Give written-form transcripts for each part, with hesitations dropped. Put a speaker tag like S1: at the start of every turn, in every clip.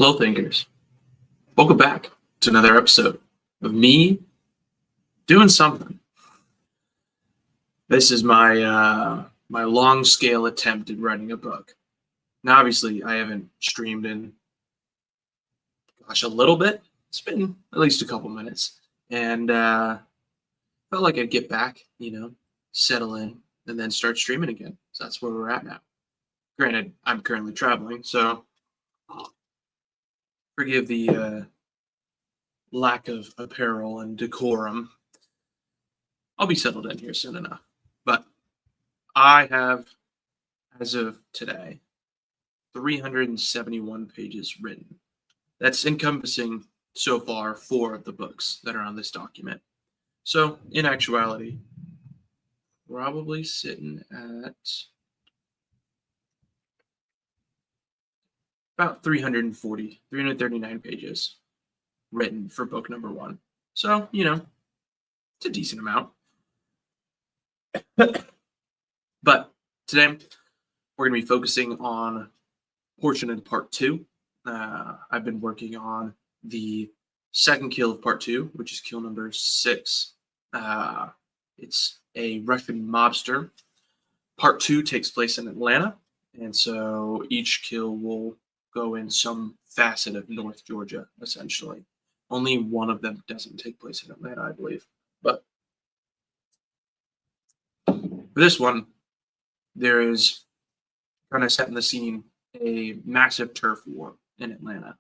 S1: Hello, thinkers. Welcome back to another episode of me doing something. This is my long scale attempt at writing a book. Now, obviously, I haven't streamed in a little bit. It's been at least a couple minutes, and felt like I'd get back, settle in, and then start streaming again. So that's where we're at now. Granted, I'm currently traveling, so forgive the lack of apparel and decorum. I'll be settled in here soon enough. But I have, as of today, 371 pages written. That's encompassing so far 4 of the books that are on this document. So, in actuality, probably sitting at about 339 pages written for book number 1. So, it's a decent amount. But today, we're going to be focusing on portion of part 2. I've been working on the second kill of part 2, which is kill number 6. It's a Russian mobster. Part 2 takes place in Atlanta, and so each kill will go in some facet of North Georgia, essentially. Only one of them doesn't take place in Atlanta, I believe. But for this one, there is, kind of setting the scene, a massive turf war in Atlanta.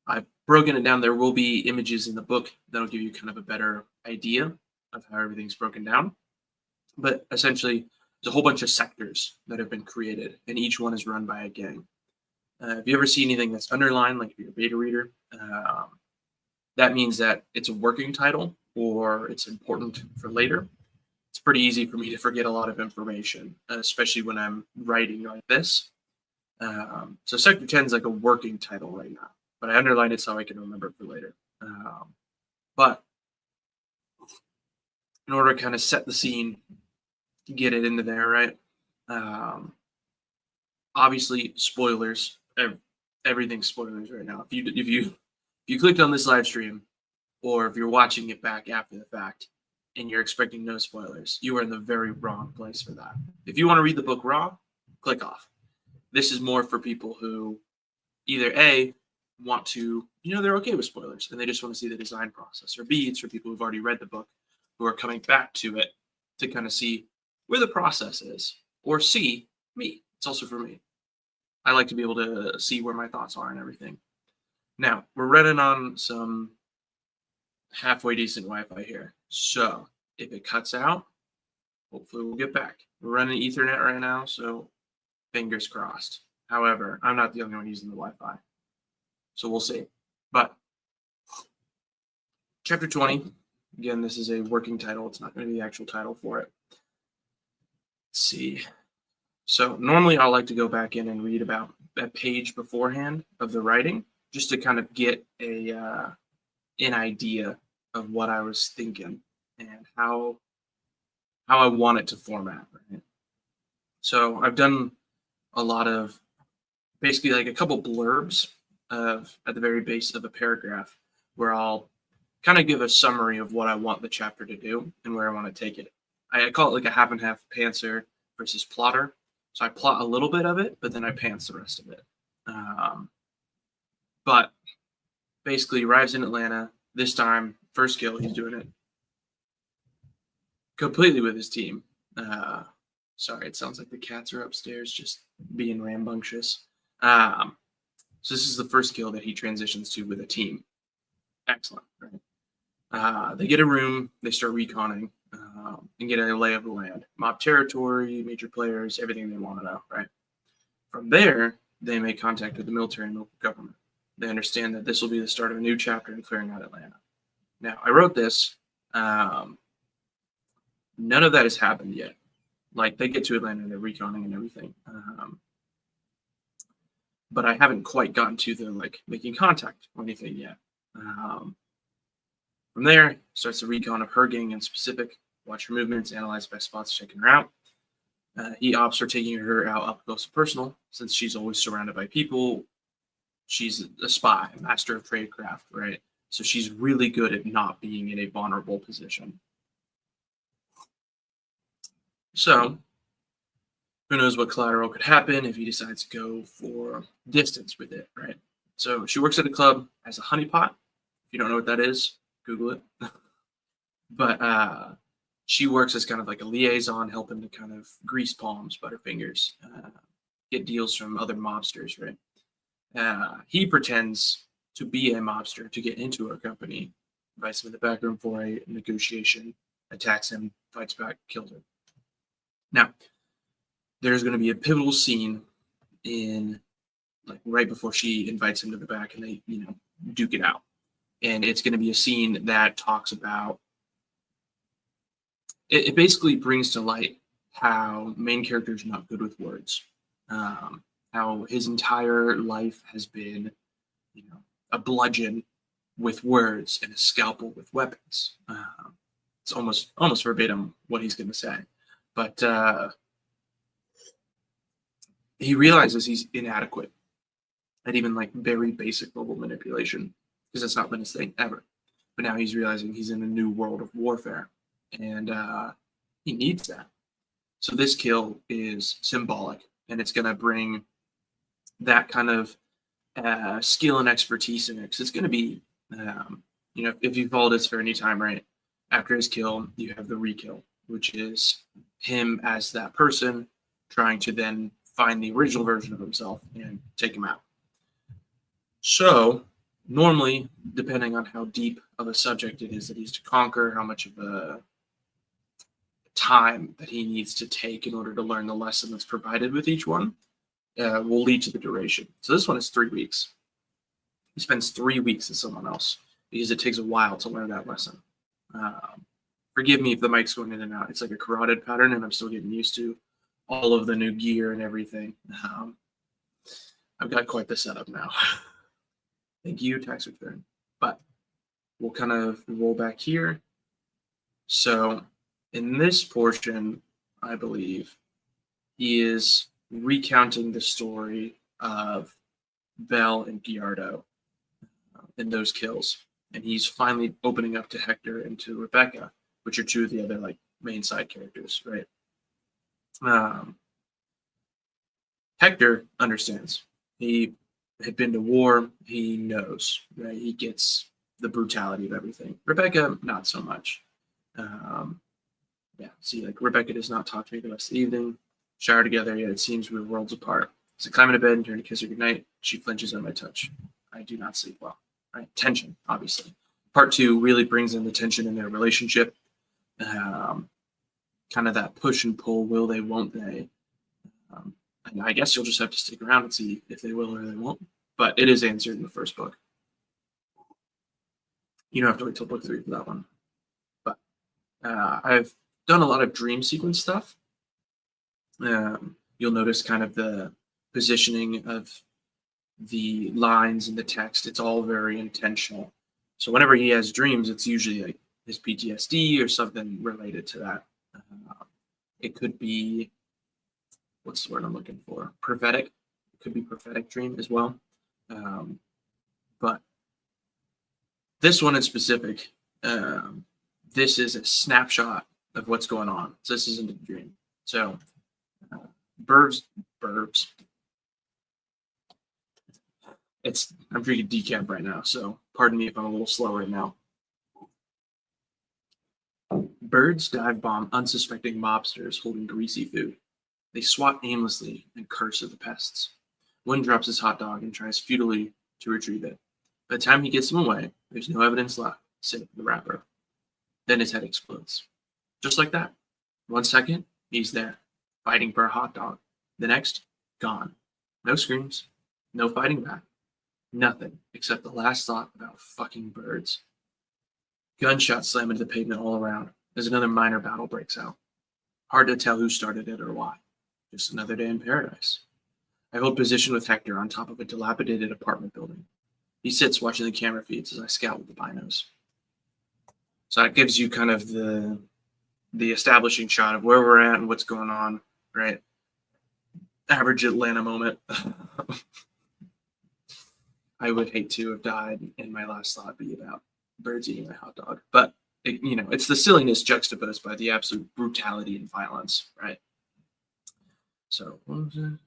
S1: I've broken it down. There will be images in the book that'll give you kind of a better idea of how everything's broken down. But essentially, there's a whole bunch of sectors that have been created, and each one is run by a gang. If you ever see anything that's underlined, like if you're a beta reader, that means that it's a working title or it's important for later. It's pretty easy for me to forget a lot of information, especially when I'm writing like this. So Sector 10 is like a working title right now, but I underlined it so I can remember it for later. But in order to kind of set the scene, get it into there, right? Obviously, spoilers. Everything's spoilers right now. If you clicked on this live stream, or if you're watching it back after the fact, and you're expecting no spoilers, you are in the very wrong place for that. If you want to read the book raw, click off. This is more for people who either A, want to, they're okay with spoilers, and they just want to see the design process, or B, it's for people who've already read the book, who are coming back to it to kind of see where the process is, or C, me. It's also for me. I like to be able to see where my thoughts are and everything. Now, we're running on some halfway decent Wi-Fi here. So if it cuts out, hopefully we'll get back. We're running Ethernet right now, so fingers crossed. However, I'm not the only one using the Wi-Fi, so we'll see. But chapter 20, again, this is a working title. It's not going to be the actual title for it. Let's see. So normally I like to go back in and read about a page beforehand of the writing, just to kind of get an idea of what I was thinking and how I want it to format. Right? So I've done a lot of, basically like a couple blurbs at the very base of a paragraph, where I'll kind of give a summary of what I want the chapter to do and where I want to take it. I call it like a half and half pantser versus plotter. So I plot a little bit of it, but then I pants the rest of it. But basically arrives in Atlanta. This time, first kill, he's doing it completely with his team. Sorry, it sounds like the cats are upstairs just being rambunctious. So this is the first kill that he transitions to with a team. Excellent. Right? They get a room, they start reconning, and get a lay of the land. Mob territory, major players, everything they want to know, right? From there, they make contact with the military and local government. They understand that this will be the start of a new chapter in clearing out Atlanta. Now, I wrote this. None of that has happened yet. Like, they get to Atlanta and they're reconning and everything. But I haven't quite gotten to the, making contact or anything yet. From there, starts the recon of her gang in specific. Watch her movements, analyze best spots, checking her out. He opts for taking her out up close and personal, since she's always surrounded by people she's a spy, a master of tradecraft, right? So she's really good at not being in a vulnerable position. So who knows what collateral could happen if he decides to go for distance with it, right? So she works at a club as a honeypot. If you don't know what that is, Google it. But she works as kind of like a liaison, helping to kind of grease palms, butterfingers, get deals from other mobsters, right? He pretends to be a mobster to get into her company, invites him in the back room for a negotiation, attacks him, fights back, kills him. Now, there's going to be a pivotal scene in, like, right before she invites him to the back and they, duke it out. And it's going to be a scene that talks about, it basically brings to light how main character is not good with words. How his entire life has been, a bludgeon with words and a scalpel with weapons. It's almost verbatim what he's going to say. But he realizes he's inadequate at even like very basic verbal manipulation, because that's not been his thing ever. But now he's realizing he's in a new world of warfare, and he needs that. So this kill is symbolic, and it's going to bring that kind of skill and expertise in it. Because it's going to be, if you followed this for any time, right? After his kill, you have the re-kill, which is him as that person trying to then find the original version of himself and take him out. So normally, depending on how deep of a subject it is that he's to conquer, how much of a time that he needs to take in order to learn the lesson that's provided with each one, will lead to the duration. So this one is 3 weeks. He spends 3 weeks as someone else because it takes a while to learn that lesson. Forgive me if the mic's going in and out. It's like a carotid pattern, and I'm still getting used to all of the new gear and everything. I've got quite the setup now. Thank you, tax return. But we'll kind of roll back here. So in this portion, I believe, he is recounting the story of Belle and Giardo and those kills. And he's finally opening up to Hector and to Rebecca, which are two of the other like main side characters, right? Hector understands. He had been to war. He knows, right? He gets the brutality of everything. Rebecca, not so much. See, like, Rebecca does not talk to me the rest of the evening. Shower together, yet it seems we were worlds apart. As I climb into bed and turn to kiss her goodnight, she flinches on my touch. I do not sleep well. Right? Tension, obviously. Part 2 really brings in the tension in their relationship. Kind of that push and pull, will they, won't they? And I guess you'll just have to stick around and see if they will or they won't. But it is answered in the first book. You don't have to wait till book 3 for that one. But I've done a lot of dream sequence stuff. You'll notice kind of the positioning of the lines in the text. It's all very intentional. So whenever he has dreams, it's usually like his PTSD or something related to that. It could be, what's the word I'm looking for? Prophetic. It could be prophetic dream as well. But this one in specific, this is a snapshot of what's going on. So this isn't a dream. So burbs. I'm drinking decaf right now, so pardon me if I'm a little slow right now. Birds dive bomb unsuspecting mobsters holding greasy food. They swat aimlessly and curse at the pests. One drops his hot dog and tries futilely to retrieve it. By the time he gets them away, there's no evidence left, save the wrapper. Then his head explodes. Just like that. 1 second, he's there, fighting for a hot dog. The next, gone. No screams, no fighting back. Nothing except the last thought about fucking birds. Gunshots slam into the pavement all around as another minor battle breaks out. Hard to tell who started it or why. Just another day in paradise. I hold position with Hector on top of a dilapidated apartment building. He sits watching the camera feeds as I scout with the binos. So that gives you kind of the establishing shot of where we're at and what's going on, right? Average Atlanta moment. I would hate to have died and my last thought be about birds eating my hot dog. But it's the silliness juxtaposed by the absolute brutality and violence, right? So what was it?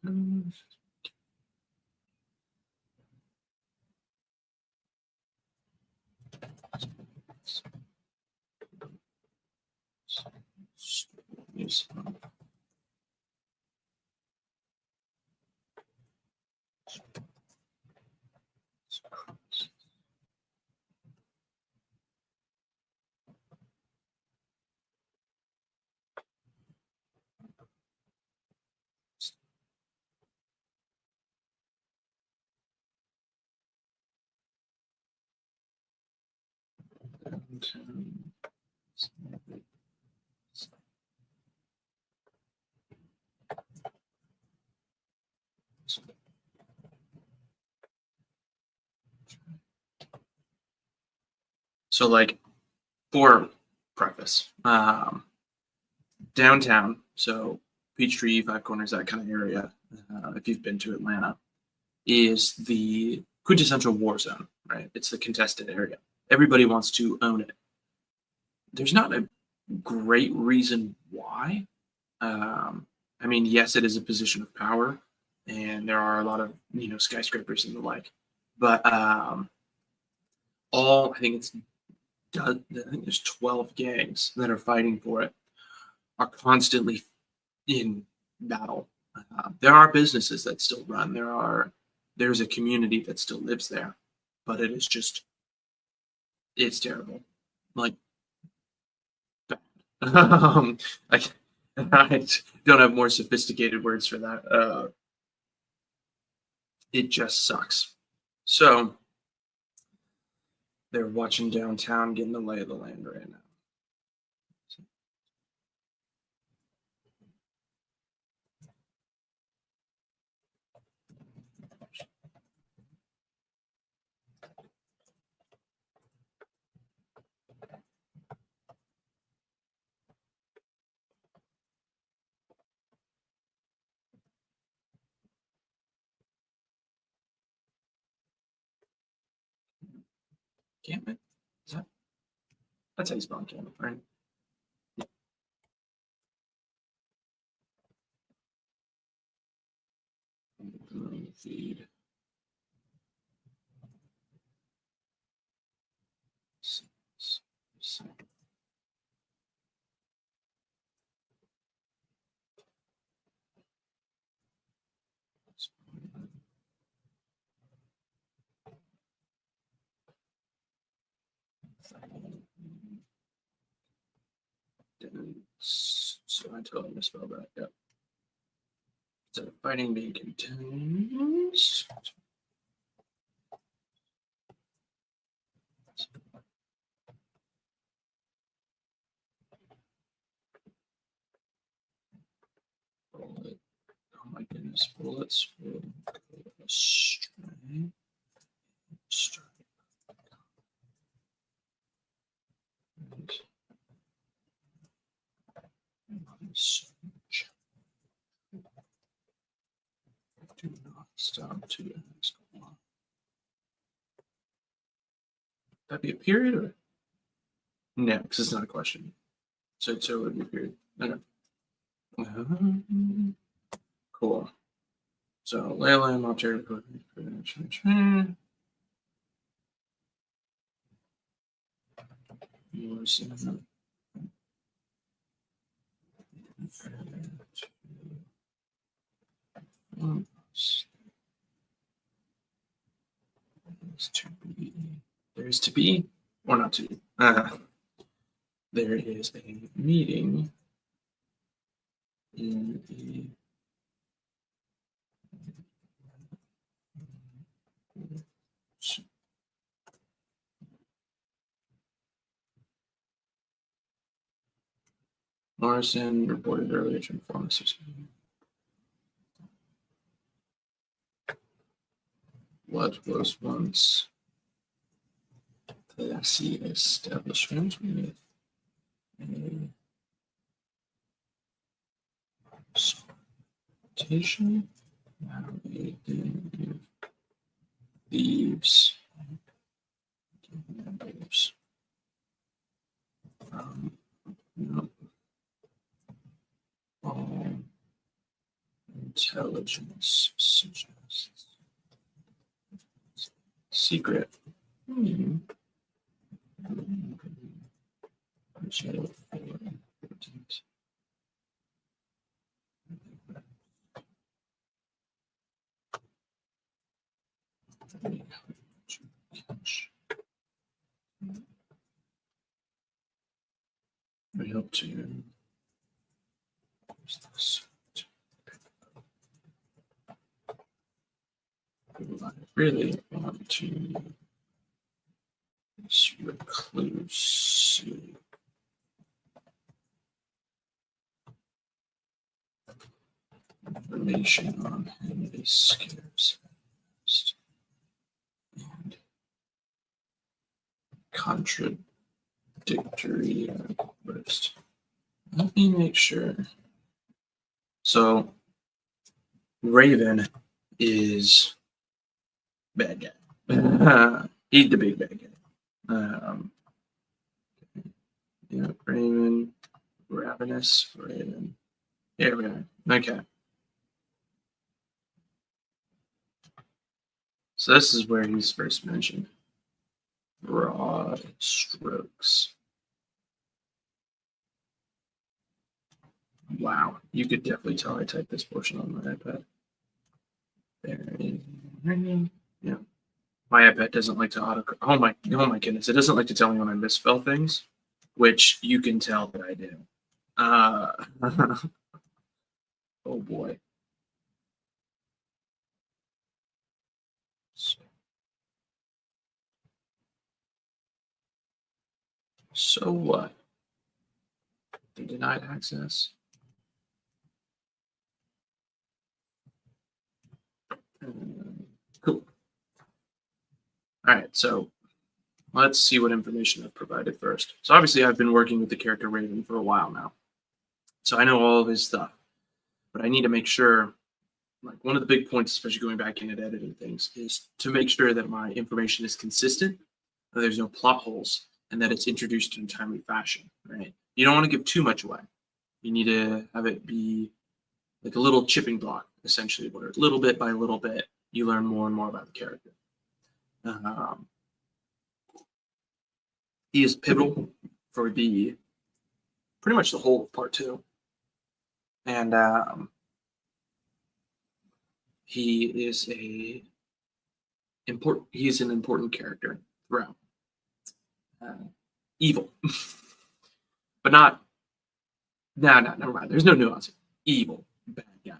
S1: So, like, for preface, downtown, so Peachtree, Five Corners, that kind of area, if you've been to Atlanta, is the quintessential war zone, right? It's the contested area. Everybody wants to own it. There's not a great reason why. I mean, yes, it is a position of power, and there are a lot of skyscrapers and the like, but all I think there's 12 gangs that are fighting for it, are constantly in battle. There are businesses that still run. There's a community that still lives there, but it's terrible. Like, I, I don't have more sophisticated words for that. It just sucks. So they're watching downtown, getting the lay of the land right now. Gambit? That's how you spell Gambit, right? Feed. So I totally misspelled that. Yep. So fighting being continues. Bullet. Oh my goodness, bullets will go astray. Strike. Search. Do not stop to ask why. That'd be a period or no, because it's not a question. So it would be a period. Okay. Cool. So Layla and Altair. There's to be or not to be. There is a meeting in the Morrison reported earlier to inform the system. What was once classy establishment with a station now a thieves, numbers from all intelligence suggests secret. We hope to use this. I really want to this recluse. Information on him is scarce and contradictory at worst. Let me make sure. So, Raven is bad guy. He's the big bad guy. Yeah, Raven, Ravenous, Raven. Here we are. Okay. So this is where he's first mentioned. Broad strokes. Wow, you could definitely tell I typed this portion on my iPad. There it is. Yeah. My iPad doesn't like to auto. Oh my goodness! It doesn't like to tell me when I misspell things, which you can tell that I do. Oh boy. So what? They denied access. Cool. All right, so let's see what information I've provided first. So obviously I've been working with the character Raven for a while now. So I know all of his stuff, but I need to make sure, like one of the big points, especially going back in and editing things, is to make sure that my information is consistent, that there's no plot holes, and that it's introduced in a timely fashion, right? You don't want to give too much away. You need to have it be like a little chipping block, essentially, where little bit by little bit, you learn more and more about the character. He is pivotal for pretty much the whole of part 2. And he's an important character throughout. Evil. But not, never mind. There's no nuance. Evil, bad guy.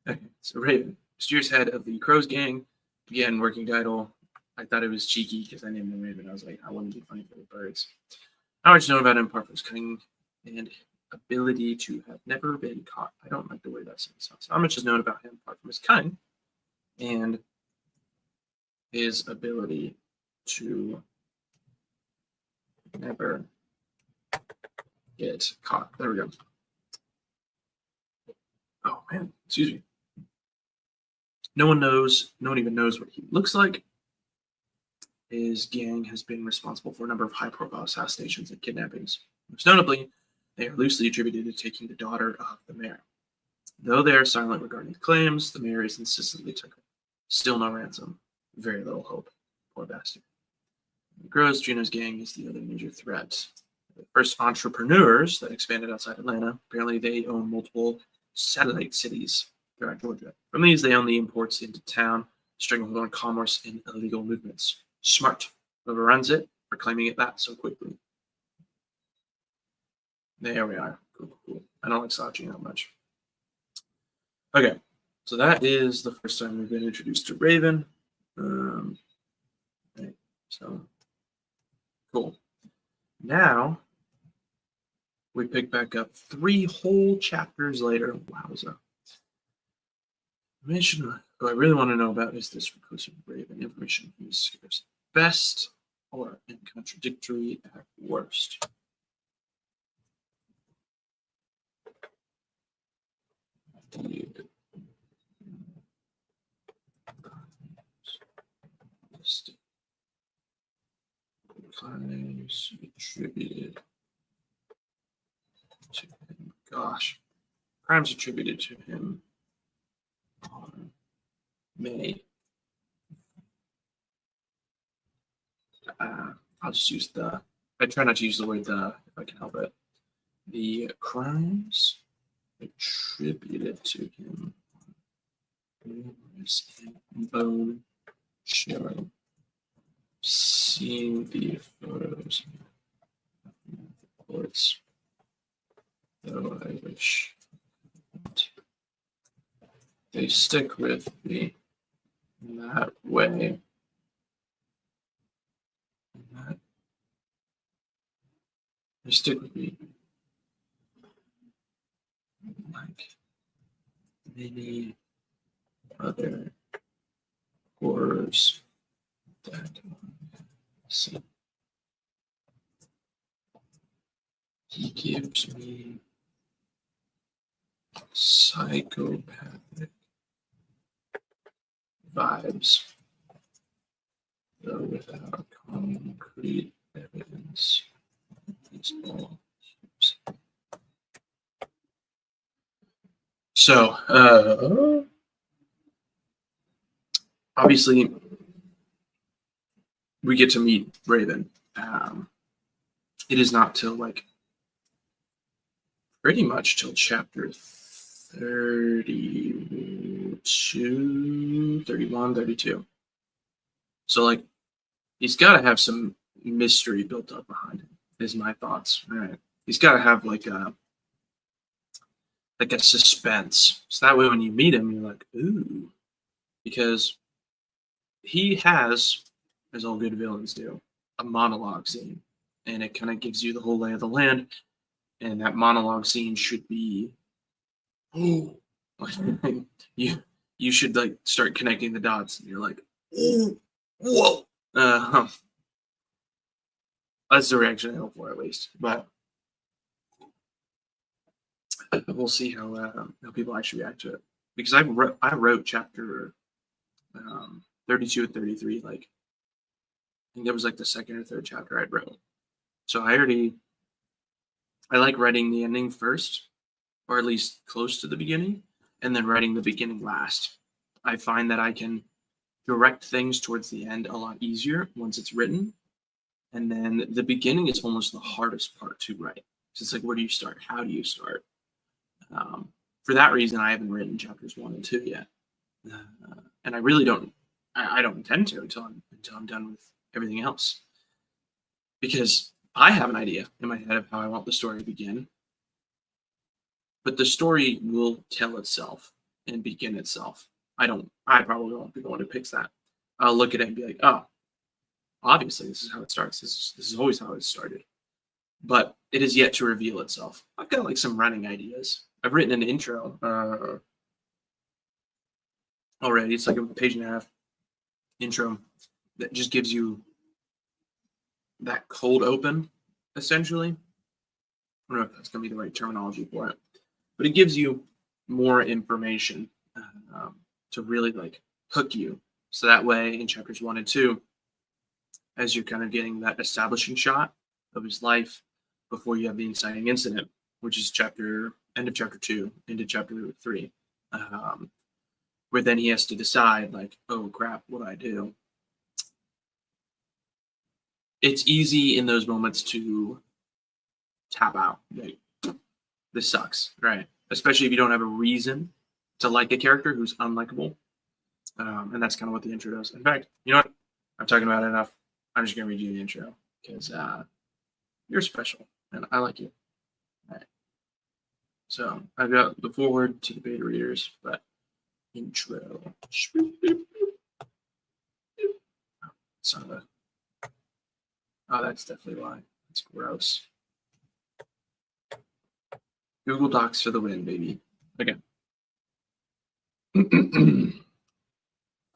S1: Okay, so Raven, mysterious head of the Crows gang. Again, working title. I thought it was cheeky because I named him Raven. I was like, I wouldn't be funny for the birds. How much you know about him apart from his cunning and ability to have never been caught? I don't like the way that sounds. How much is known about him apart from his cunning and his ability to never get caught? There we go. Oh man, excuse me. No one even knows what he looks like. His gang has been responsible for a number of high-profile assassinations and kidnappings. Most notably, they are loosely attributed to taking the daughter of the mayor. Though they are silent regarding the claims, the mayor is insistently took her. Still no ransom. Very little hope. Poor bastard. Gross, Gino's gang is the other major threat. The first entrepreneurs that expanded outside Atlanta, apparently they own multiple satellite cities throughout Georgia. From these, they own the imports into town, stranglehold on commerce and illegal movements. Smart. Whoever runs it for claiming it that so quickly. There we are. Cool. I don't like slouching that much. Okay, so that is the first time we've been introduced to Raven. Right, so cool. Now we pick back up 3 whole chapters later. Wowza. Information who I really want to know about is this reclusive Raven. Information who is scarce at best or and contradictory at worst. Crimes attributed to him. Gosh. Crimes attributed to him on May. I'll just use the. I try not to use the word the if I can help it. The crimes attributed to him numerous and bone showing. Seeing the photos of the reports, though I wish they stick with me in that way. They stick with me like many other horrors that I've seen. He gives me psychopathic vibes, though without concrete evidence. It's all so, obviously, we get to meet Raven. It is not till pretty much till chapter 32, 31, 32. So he's got to have some mystery built up behind him, is my thoughts. All right. He's got to have like a suspense. So that way when you meet him, you're like, ooh. Because he has, as all good villains do, a monologue scene. And it kind of gives you the whole lay of the land. And that monologue scene should be, oh, you should start connecting the dots. And you're like, oh, whoa. That's the reaction I hope for, at least. But we'll see how people actually react to it. Because I wrote chapter 32 and 33, I think that was the second or third chapter I wrote. So I like writing the ending first, or at least close to the beginning, and then writing the beginning last. I find that I can direct things towards the end a lot easier once it's written. And then the beginning is almost the hardest part to write. So it's where do you start? How do you start? For that reason, I haven't written chapters 1 and 2 yet. And I really don't, I don't intend to until I'm done with everything else. Because I have an idea in my head of how I want the story to begin. But the story will tell itself and begin itself. I probably won't be the one who picks that. I'll look at it and be like, oh, obviously this is how it starts. This is always how it started. But it is yet to reveal itself. I've got some running ideas. I've written an intro already. It's a page and a half intro that just gives you that cold open, essentially. I don't know if that's going to be the right terminology for it, but it gives you more information to really hook you. So that way in chapters 1 and 2, as you're kind of getting that establishing shot of his life before you have the inciting incident, which is end of chapter 2 into chapter 3, where then he has to decide oh crap, what do I do? It's easy in those moments to tap out. This sucks, right? Especially if you don't have a reason to like a character who's unlikable. And that's kind of what the intro does. In fact, you know what? I'm talking about it enough. I'm just going to read you the intro because you're special and I like you. All right. So I've got the foreword to the beta readers, but intro. Oh, that's definitely why. That's gross. Google Docs for the win, baby. Okay.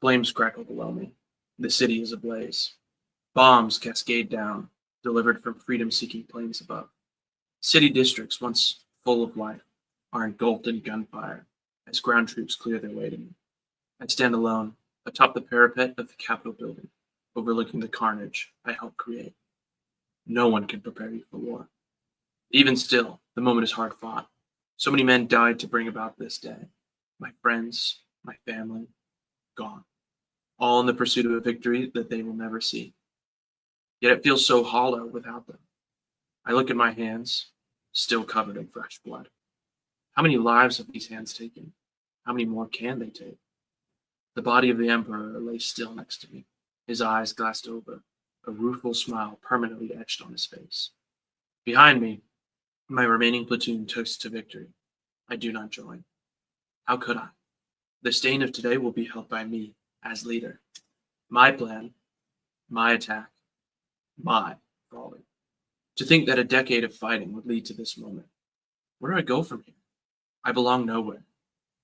S1: Flames crackle below me. The city is ablaze. Bombs cascade down, delivered from freedom-seeking planes above. City districts, once full of life, are engulfed in gunfire as ground troops clear their way to me. I stand alone atop the parapet of the Capitol building, overlooking the carnage I helped create. No one can prepare you for war. Even still, the moment is hard fought. So many men died to bring about this day. My friends, my family, gone. All in the pursuit of a victory that they will never see. Yet it feels so hollow without them. I look at my hands, still covered in fresh blood. How many lives have these hands taken? How many more can they take? The body of the Emperor lay still next to me, his eyes glassed over, a rueful smile permanently etched on his face. Behind me, my remaining platoon toasts to victory. I do not join. How could I? The stain of today will be held by me as leader. My plan, my attack, my folly. To think that a decade of fighting would lead to this moment. Where do I go from here? I belong nowhere.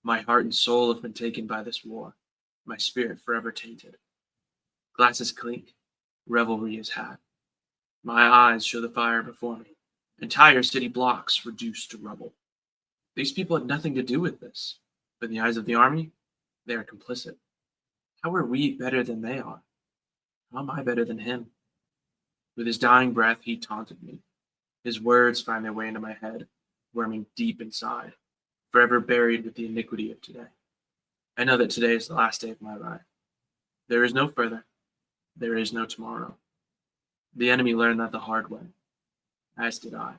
S1: My heart and soul have been taken by this war, my spirit forever tainted. Glasses clink, revelry is had. My eyes show the fire before me, entire city blocks reduced to rubble. These people had nothing to do with this, but in the eyes of the army, they are complicit. How are we better than they are? How am I better than him? With his dying breath, he taunted me. His words find their way into my head, worming deep inside, forever buried with the iniquity of today. I know that today is the last day of my life. There is no further. There is no tomorrow. The enemy learned that the hard way, as did I.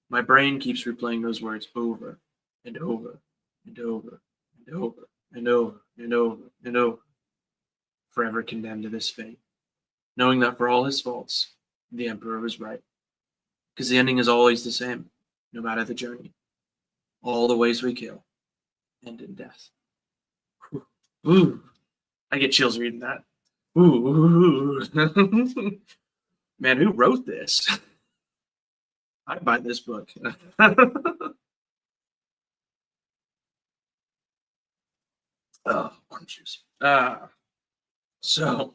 S1: My brain keeps replaying those words over and over and over and over and over and over and over, forever condemned to this fate, knowing that for all his faults, the Emperor was right. Because the ending is always the same, no matter the journey. All the ways we kill end in death. Ooh, I get chills reading that. Ooh. Man, who wrote this? I'd buy this book. Oh, orange juice. So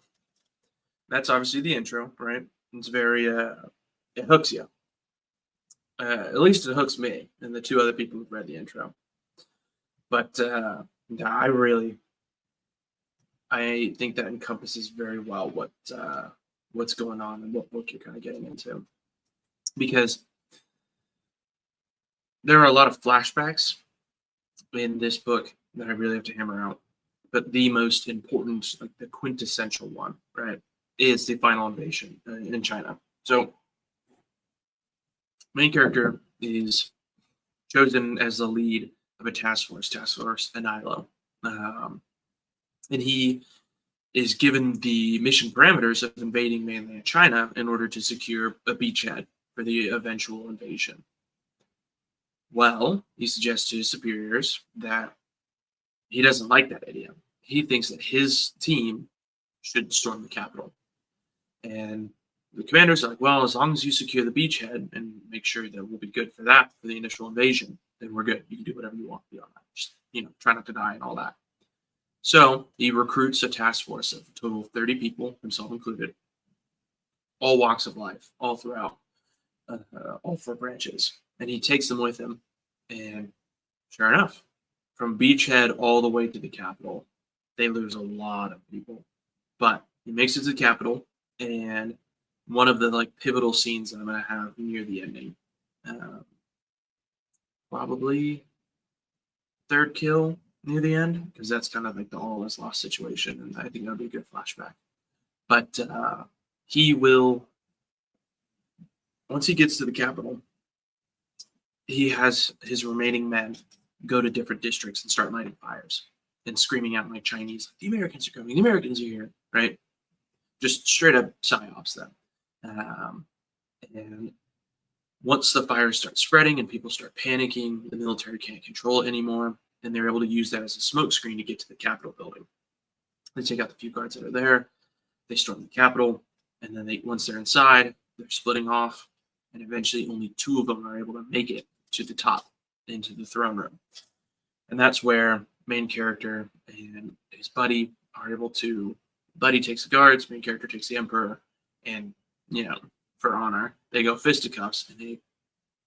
S1: that's obviously the intro, right? It's very it hooks you. At least it hooks me and the two other people who've read the intro. But I think that encompasses very well what's going on and what book you're kind of getting into, because there are a lot of flashbacks in this book that I really have to hammer out. But the most important, like the quintessential one, right, is the final invasion in China. So, main character is chosen as the lead of a task force Anilo. And he is given the mission parameters of invading mainland China in order to secure a beachhead for the eventual invasion. Well, he suggests to his superiors that he doesn't like that idea. He thinks that his team should storm the capital. And the commanders are like, well, as long as you secure the beachhead and make sure that we'll be good for that, for the initial invasion, then we're good. You can do whatever you want beyond that. Just, try not to die and all that. So he recruits a task force of a total of 30 people, himself included, all walks of life, all throughout, all four branches. And he takes them with him. And sure enough, from beachhead all the way to the capital, they lose a lot of people. But he makes it to the capital, and one of the pivotal scenes that I'm going to have near the ending, probably third kill near the end, because that's kind of like the all is lost situation, and I think that'll be a good flashback. But he will, once he gets to the capital, he has his remaining men go to different districts and start lighting fires and screaming out like Chinese, the Americans are coming, the Americans are here, right? Just straight up psyops them. And once the fires start spreading and people start panicking, the military can't control it anymore, and they're able to use that as a smoke screen to get to the Capitol building. They take out the few guards that are there, they storm the Capitol, and then once they're inside, they're splitting off, and eventually only 2 of them are able to make it to the top, into the throne room. And that's where main character and his buddy are able to, buddy takes the guards, main character takes the Emperor, and, for honor, they go fisticuffs and they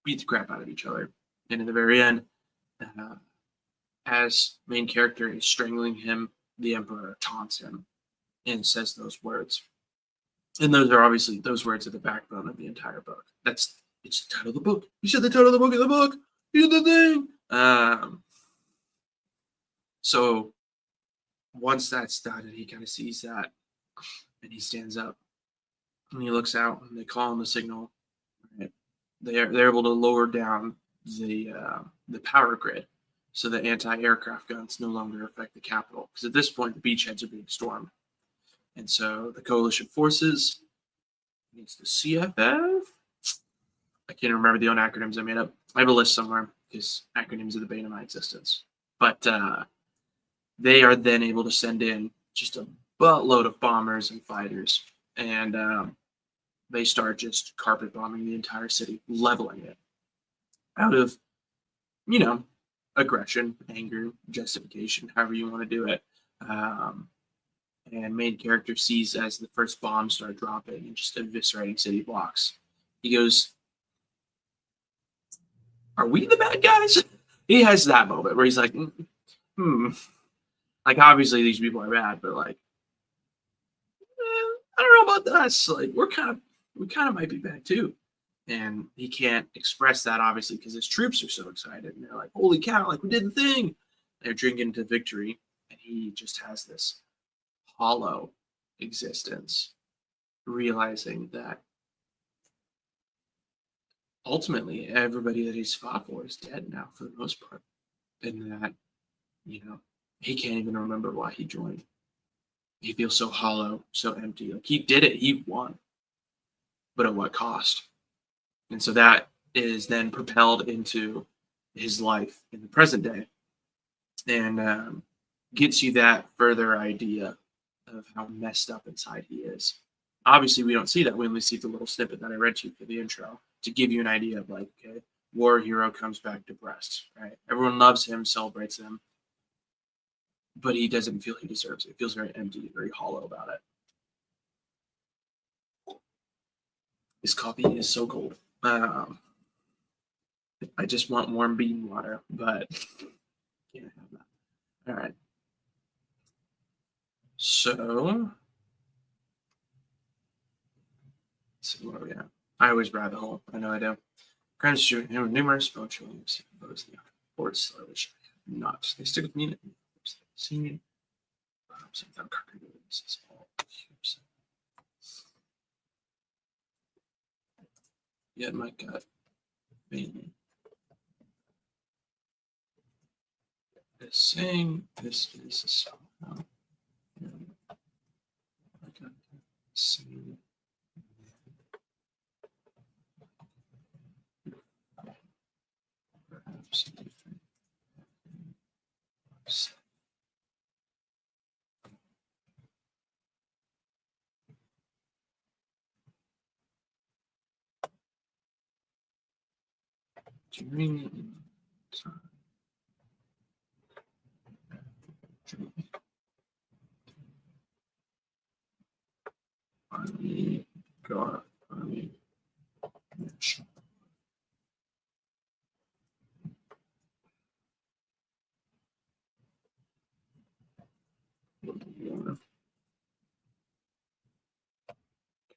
S1: beat the crap out of each other. And in the very end, as main character is strangling him, the Emperor taunts him and says those words. And those are obviously those words are the backbone of the entire book. It's the title of the book. You said the title of the book in the book. You did the thing. So once that's done, and he kind of sees that, and he stands up and he looks out, and they call on the signal. Right? They're able to lower down the power grid, so the anti-aircraft guns no longer affect the capital. Because at this point, the beachheads are being stormed, and so the coalition forces, it's the CFF. I can't remember the own acronyms I made up. I have a list somewhere because acronyms are the bane of my existence. But they are then able to send in just a buttload of bombers and fighters, and they start just carpet bombing the entire city, leveling it out of, aggression, anger, justification, however you want to do it. And main character sees as the first bombs start dropping and just eviscerating city blocks. He goes, "Are we the bad guys?" He has that moment where he's like, like obviously these people are bad, but like, I don't know about us. Like we kind of might be bad too. And he can't express that obviously because his troops are so excited and they're like, "Holy cow! Like we did the thing!" They're drinking to victory, and he just has this hollow existence, realizing that ultimately everybody that he's fought for is dead now for the most part, and that he can't even remember why he joined. He feels so hollow, so empty. Like he did it, he won, but at what cost? And so that is then propelled into his life in the present day, and gets you that further idea of how messed up inside he is. Obviously, we don't see that. We only see the little snippet that I read to you for the intro to give you an idea of like, okay, war hero comes back depressed, right? Everyone loves him, celebrates him, but he doesn't feel he deserves it. He feels very empty, very hollow about it. This coffee is so cold. I just want warm bean water, but can't have that. All right. So, let's see where we at. I always rabbit hole. I know I do. Crimes shooting him numerous punctual photos in the reports, which I have not. They stick with me. Seen without copy witnesses. Yet my gut mainly is saying this is somehow. My gut saying. Perhaps different. During time. Army, God, Army, National.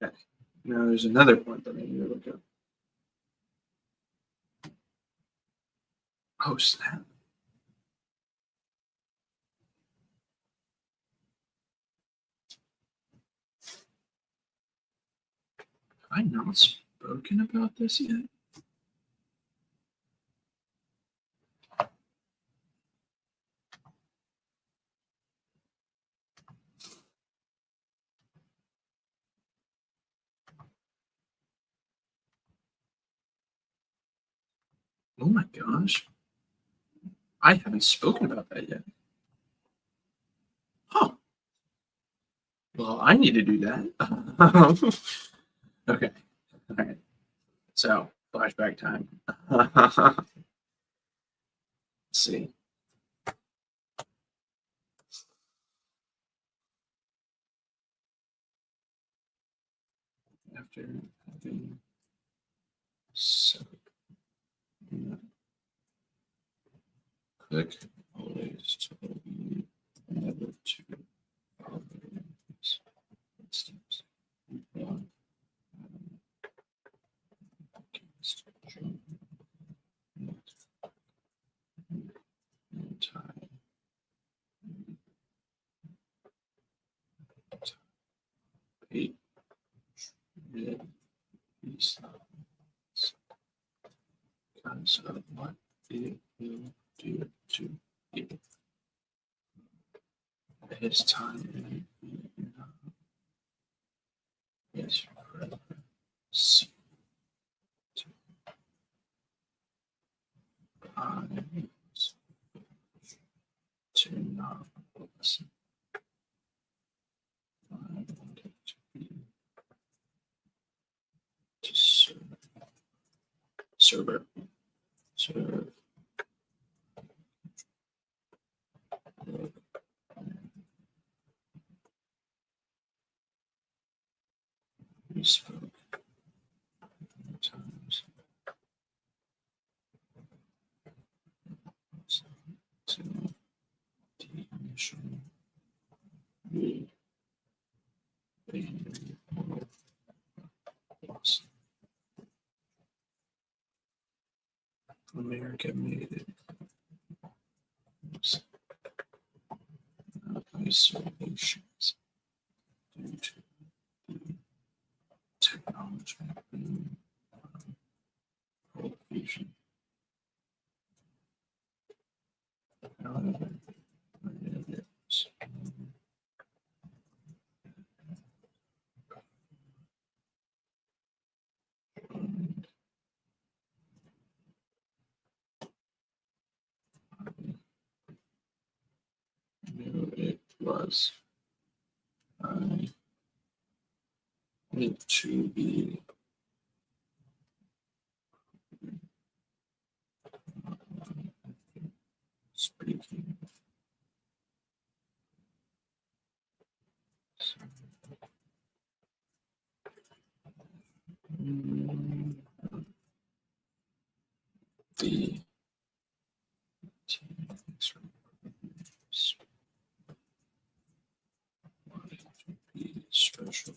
S1: Okay. Now there's another point that I need to look up. Oh, snap. Have I not spoken about this yet? Oh my gosh. I haven't spoken about that yet. Huh. Well, I need to do that. Okay. All right. So, flashback time. Let's see. After having so click always told me never to follow these steps. it will do to you. His time is forever. See eyes to not listen. I wanted to be to serve. Server. Serve. We spoke times to the initial we America made it. Isolations due to the technology boom, fusion. However, knew it was I need to be speaking. The be special.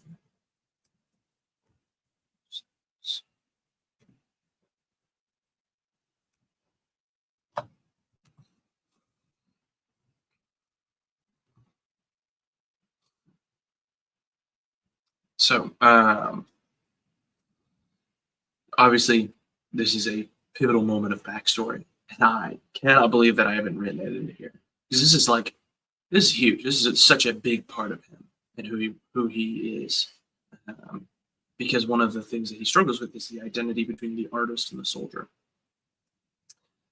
S1: So, obviously, this is a pivotal moment of backstory, and I cannot believe that I haven't written it into here because this is huge. This is such a big part of him and who he is. Um, because one of the things that he struggles with is the identity between the artist and the soldier.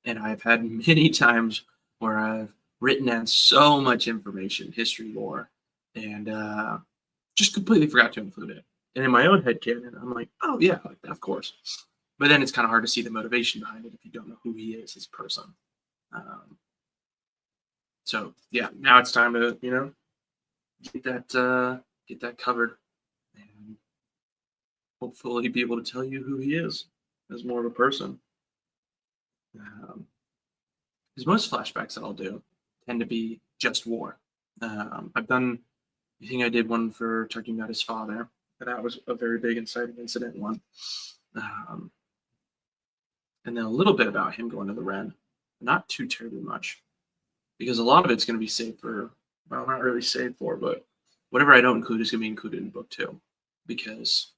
S1: And I've had many times where I've written down so much information, history, lore, and just completely forgot to include it. And in my own head canon, I'm like, oh yeah, of course. But then it's kind of hard to see the motivation behind it if you don't know who he is as a person. So yeah, now it's time to get that covered, and hopefully be able to tell you who he is as more of a person. Because most flashbacks that I'll do tend to be just war. I've done, I think I did one for talking about his father. That was a very big inciting incident one. And then a little bit about him going to the Ren. Not too terribly much. Because a lot of it's going to be saved for, well, not really saved for, but whatever I don't include is going to be included in book 2. Because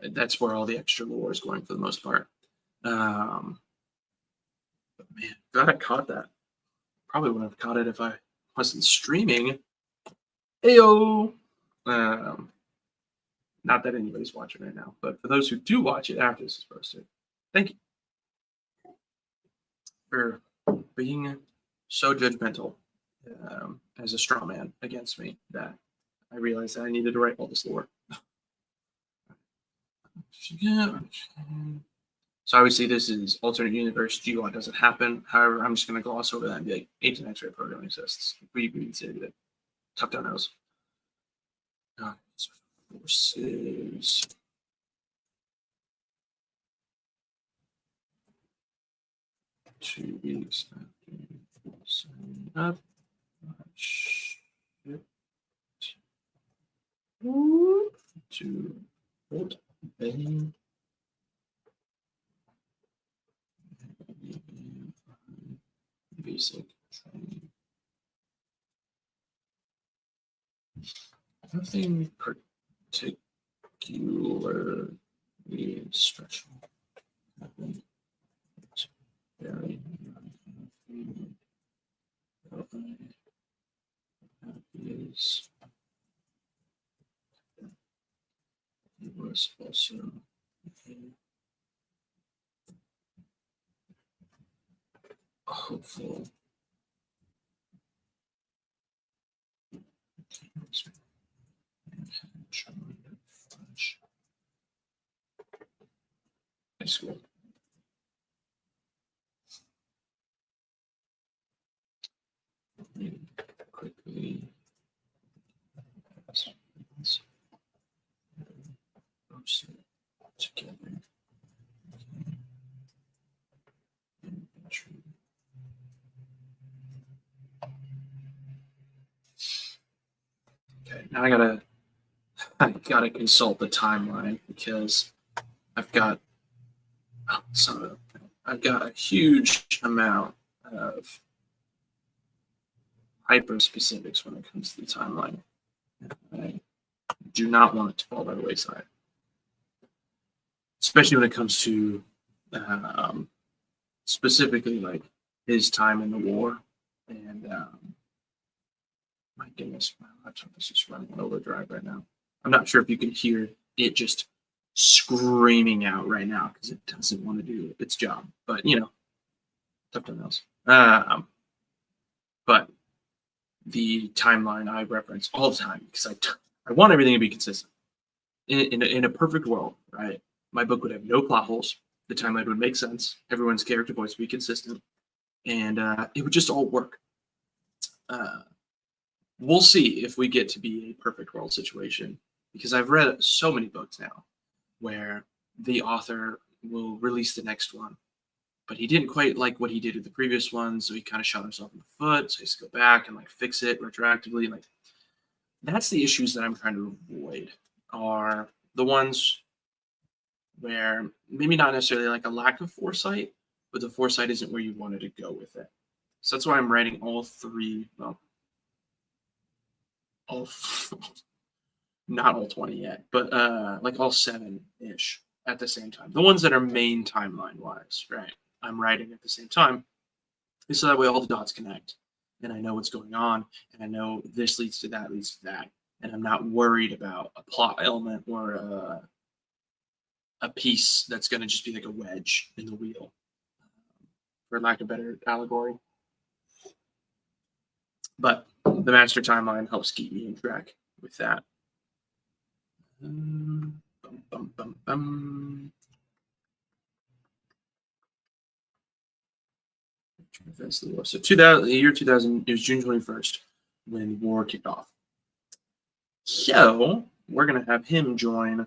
S1: that's where all the extra lore is going for the most part. But man, glad I caught that. Probably wouldn't have caught it if I wasn't streaming. Heyo! Not that anybody's watching right now, but for those who do watch it after this is posted, thank you for being so judgmental as a straw man against me that I realized that I needed to write all this lore. So obviously this is alternate universe. GWOT doesn't happen. However, I'm just going to gloss over that and be like, Agent X-ray program exists. We can say that. Tough down nose. Forces. Two weeks after signing up. Ship to Fort Benning. Basic training. Nothing particularly special happened. very unhappy. Is he was also a hopeful. High school. Quickly. Together. Okay, now I gotta consult the timeline because I've got I've got a huge amount of hyper specifics when it comes to the timeline. I do not want it to fall by the wayside, especially when it comes to specifically like his time in the war. And my goodness, my laptop is just running on overdrive right now. I'm not sure if you can hear it just screaming out right now because it doesn't want to do its job. But you know, something else. But the timeline I reference all the time because I want everything to be consistent. In a perfect world, right? My book would have no plot holes. The timeline would make sense. Everyone's character voice would be consistent, and it would just all work. We'll see if we get to be a perfect world situation because I've read so many books now where the author will release the next one, but he didn't quite like what he did with the previous one, so he kind of shot himself in the foot. So he has to go back and like fix it retroactively. Like that's the issues that I'm trying to avoid are the ones where maybe not necessarily like a lack of foresight, but the foresight isn't where you wanted to go with it. So that's why I'm writing all three. Well, all not all 20 yet, but like all 7-ish at the same time. The ones that are main timeline wise, right? I'm writing at the same time. So that way all the dots connect and I know what's going on and I know this leads to that, leads to that. And I'm not worried about a plot element or a piece that's going to just be like a wedge in the wheel, for lack of better allegory. But the master timeline helps keep me in track with that. Bum, bum, bum, bum. So 2000, the year 2000, it was June 21st when war kicked off. So we're going to have him join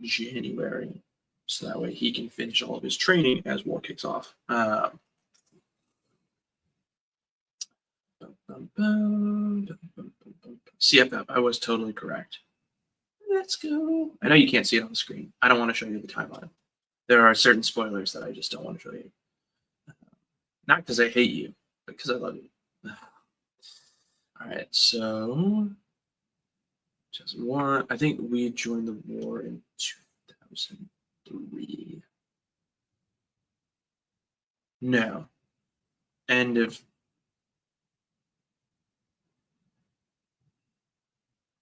S1: January. So that way he can finish all of his training as war kicks off. CFF, I was totally correct. Let's go. I know you can't see it on the screen. I don't want to show you the timeline. There are certain spoilers that I just don't want to show you. Not because I hate you, but because I love you. All right, so 2001. I think we joined the war in 2003. No. End of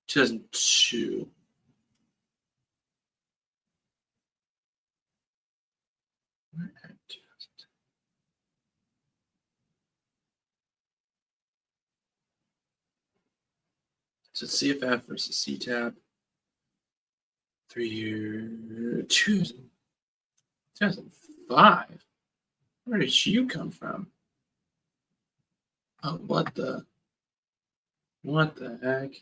S1: 2002. So CFF versus CTAP. 3 years. 2005. Where did you come from? Oh, what the heck?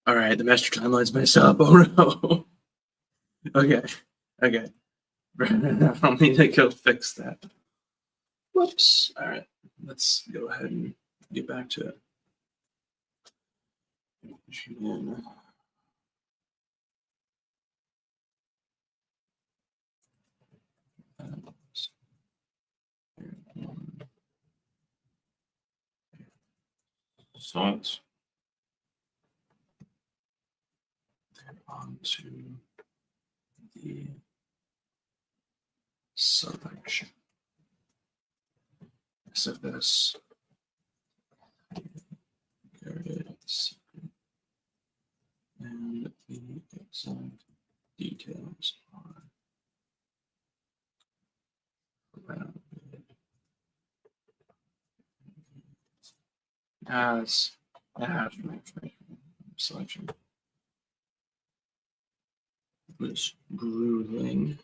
S1: All right, the master timeline's messed up. Oh no. Okay. I'll need to go fix that. Whoops. All right, let's go ahead and get back to it. Salt. into the selection. SFS secret, and the exact details are around it. As selection was grueling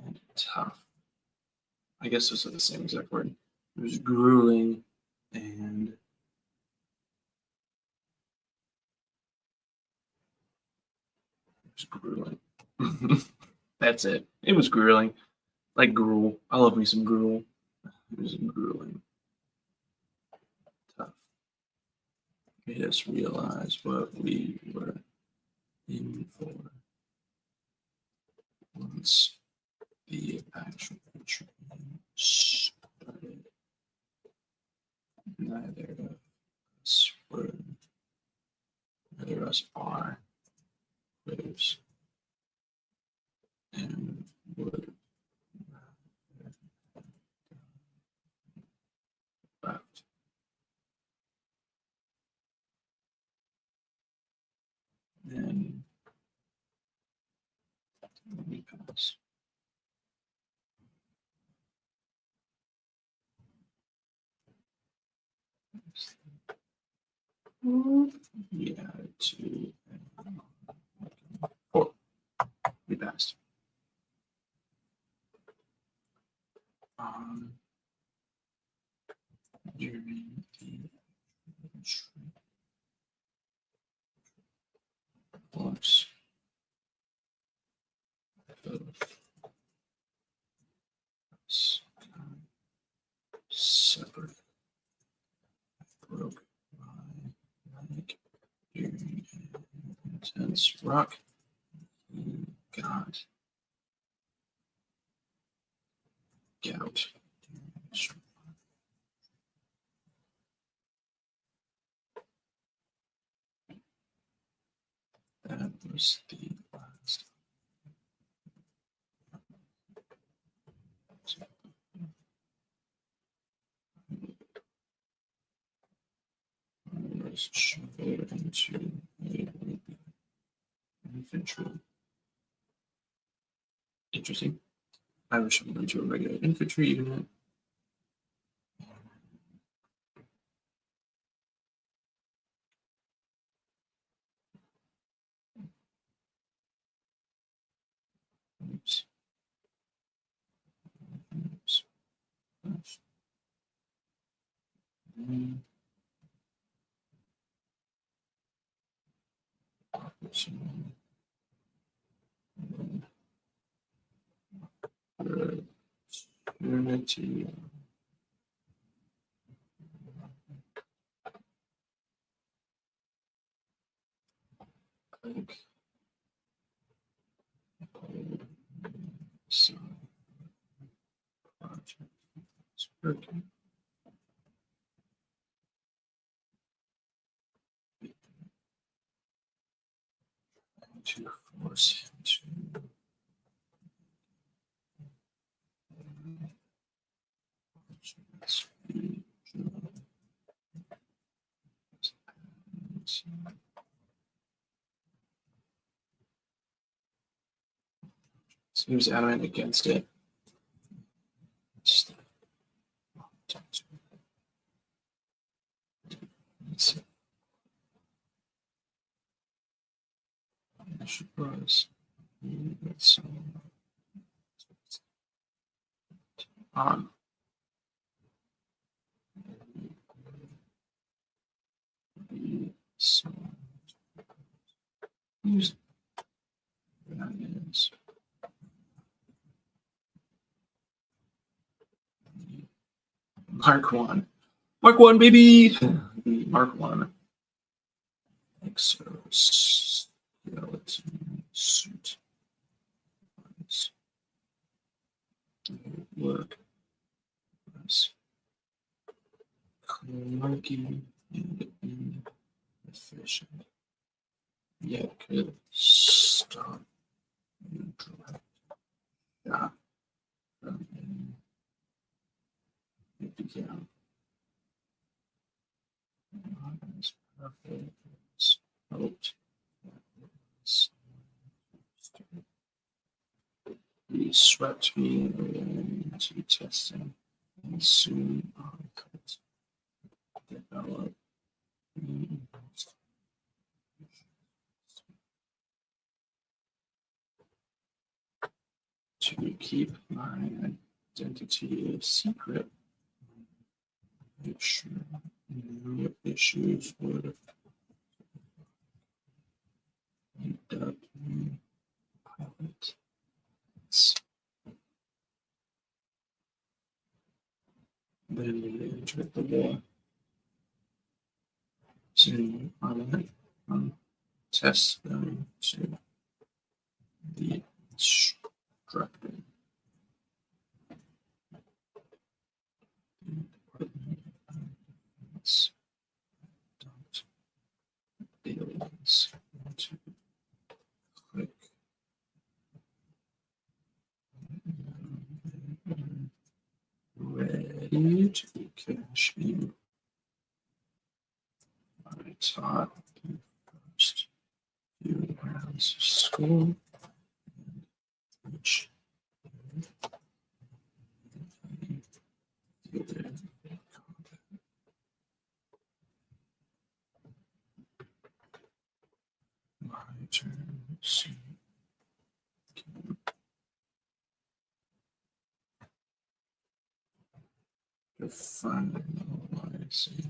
S1: and tough. I guess those are the same exact word. It was grueling and it was grueling. That's it. It was grueling. Like gruel. I love me some gruel. It was grueling. Tough. Made us realize what we were in for once the actual train started. Neither of us are quitters and would left. Then we pass. Yeah, 2 and 4. We passed. During the blocks of separate broke my leg during an intense rock. He got gout. That was the last. I was shoved into a infantry. Interesting. I was shoved into a regular infantry unit. Oops. Oops. Oops. Unity. Click. So project is working. To force him to so he was adamant against it. Was on. So use that is Mark 1. Mark 1, baby! Mark 1. Exoskeleton suit. Work was clunky and inefficient. yet could stop and direct shot from it began. Not as perfect as hoped. He swept me into testing, and soon I could develop to keep my identity a secret. Make sure no issues would abduct me. Pilot. Then we entered the war. Soon I went from test them to the instructor. The Department of Defense dumped aliens into click. Ready to cash in. I taught the first few rounds of school, which my turn soon came. The finalizing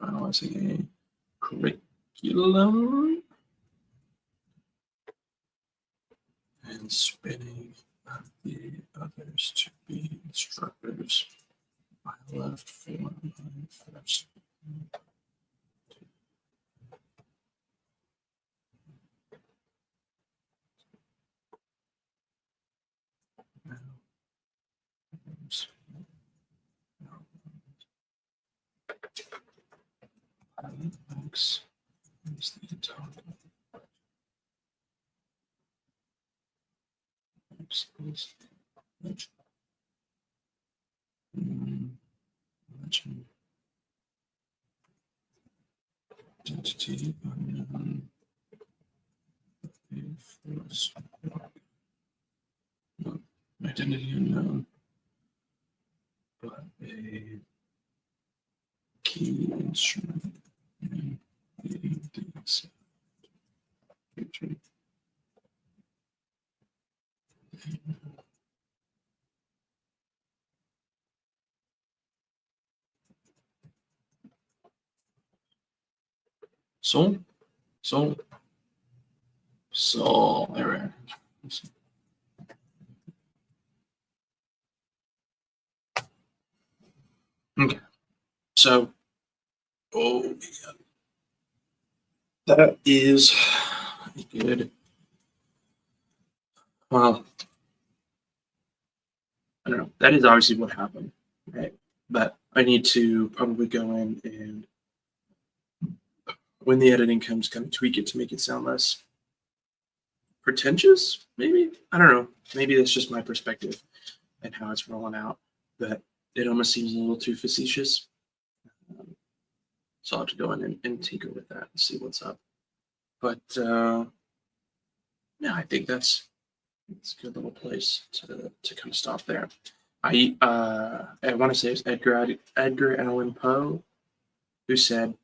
S1: a curriculum and spinning up the others to be instructors. I left for my first. Max is the target. Max is legend. Legend. Identity unknown. Force. No, identity unknown. But a key instrument in the future. So, there we are. Okay, so, oh man, that is good. Well, I don't know. That is obviously what happened, right? But I need to probably go in and, when the editing comes, kind of tweak it to make it sound less pretentious, maybe? I don't know. Maybe that's just my perspective and how it's rolling out, but it almost seems a little too facetious. So I'll have to go in and tinker with that and see what's up. But yeah, I think it's a good little place to kind of stop there. I want to say it's Edgar Allan Poe who said,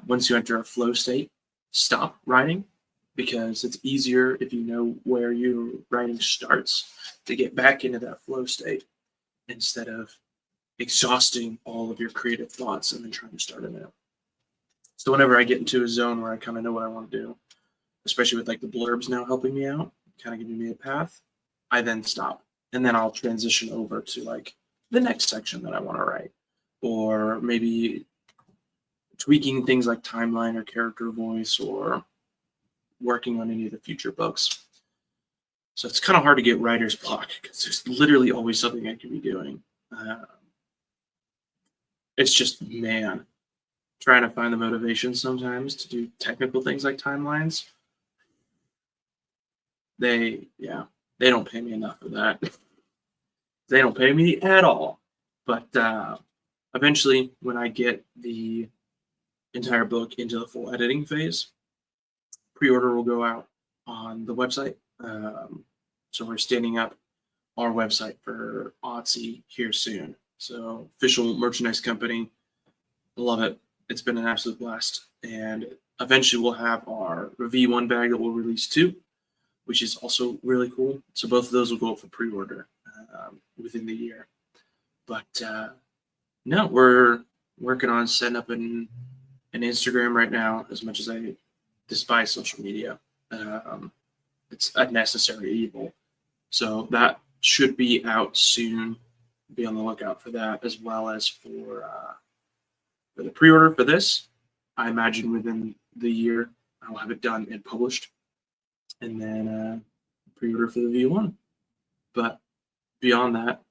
S1: once you enter a flow state, stop writing, because it's easier if you know where your writing starts to get back into that flow state instead of exhausting all of your creative thoughts and then trying to start anew. So whenever I get into a zone where I kind of know what I want to do, especially with like the blurbs now helping me out, kind of giving me a path, I then stop. And then I'll transition over to like the next section that I want to write, or maybe tweaking things like timeline or character voice, or working on any of the future books. So it's kind of hard to get writer's block because there's literally always something I could be doing. It's just, man, trying to find the motivation sometimes to do technical things like timelines. They don't pay me enough for that. They don't pay me at all. But eventually, when I get the entire book into the full editing phase, pre-order will go out on the website. So we're standing up our website for Otzi here soon. So official merchandise company. Love it. It's been an absolute blast. And eventually we'll have our V1 bag that we'll release too, which is also really cool. So both of those will go up for pre-order within the year. But no, we're working on setting up an Instagram right now. As much as I despise social media, it's a necessary evil. So that should be out soon. Be on the lookout for that, as well as for the pre-order for this. I imagine within the year I'll have it done and published, and then pre-order for the V1. But beyond that,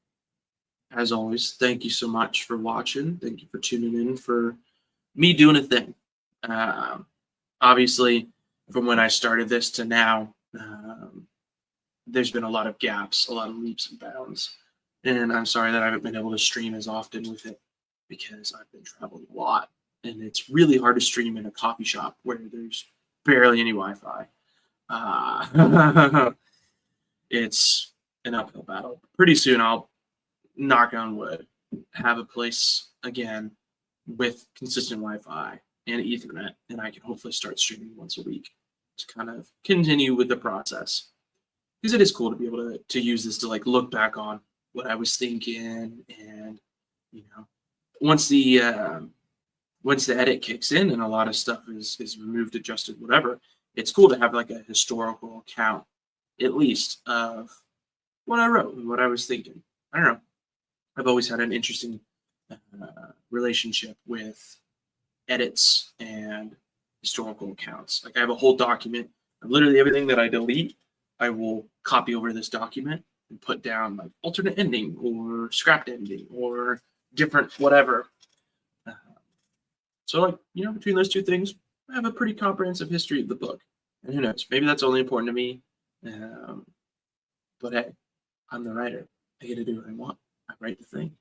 S1: as always, thank you so much for watching. Thank you for tuning in for me doing a thing. Obviously, from when I started this to now, there's been a lot of gaps, a lot of leaps and bounds. And I'm sorry that I haven't been able to stream as often with it because I've been traveling a lot. And it's really hard to stream in a coffee shop where there's barely any Wi-Fi. It's an uphill battle. Pretty soon I'll, knock on wood, have a place again with consistent Wi-Fi and Ethernet, and I can hopefully start streaming once a week to kind of continue with the process. Because it is cool to be able to use this to like look back on what I was thinking, and once the edit kicks in and a lot of stuff is removed, adjusted, whatever, it's cool to have like a historical account, at least, of what I wrote and what I was thinking. I don't know. I've always had an interesting relationship with edits and historical accounts. Like I have a whole document of literally everything that I delete, I will copy over this document and put down like alternate ending or scrapped ending or different whatever. So like, between those two things, I have a pretty comprehensive history of the book. And who knows, maybe that's only important to me. But hey, I'm the writer. I get to do what I want. I write the thing.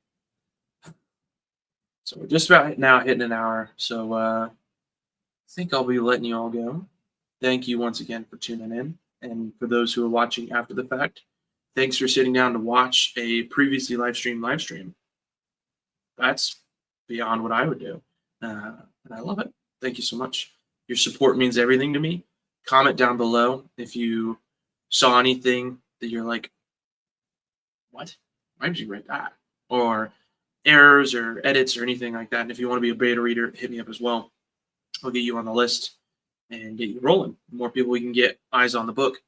S1: So we're just about now hitting an hour. So I think I'll be letting you all go. Thank you once again for tuning in. And for those who are watching after the fact, thanks for sitting down to watch a previously live stream. That's beyond what I would do. And I love it. Thank you so much. Your support means everything to me. Comment down below if you saw anything that you're like, what? Why did you write that? Or errors or edits or anything like that. And if you want to be a beta reader, hit me up as well. I'll get you on the list and get you rolling. The more people we can get eyes on the book,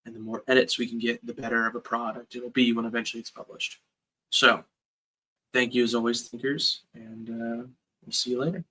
S1: and the more edits we can get, the better of a product it'll be when eventually it's published. So thank you as always, thinkers, and we'll see you later.